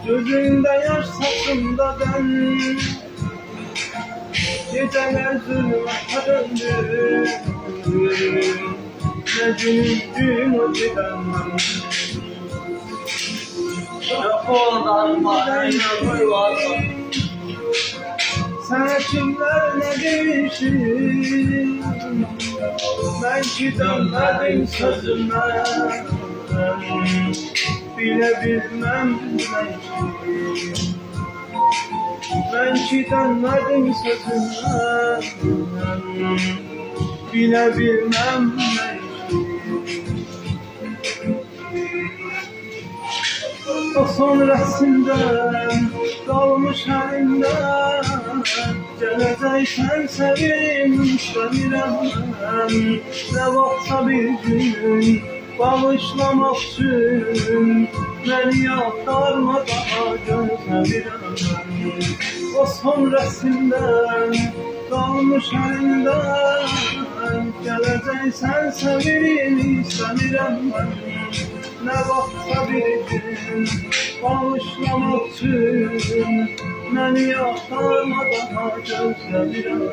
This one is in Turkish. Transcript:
Gözünde yaş saçında ben, geceler zulmata döndü. Ne günüydün o gidenler. Oradan var. Sana kimler ne demişim, ben ki dönmedim sözüme. Bile bilmem ben ki dönmedim sözüme. Bile bilmem o sonrasından kalmış elimden. Geleceksen sevim istəmirəm. Ne vaxtsa bir gün bağışlamak üçün beni aktarma daha gözlemirəm. O sonrasından kalmış elimden. Geleceksen sevim istəmirəm. Ne vaxtsa bir gün bağışlamak üçün beni aktarma daha gözlemirəm.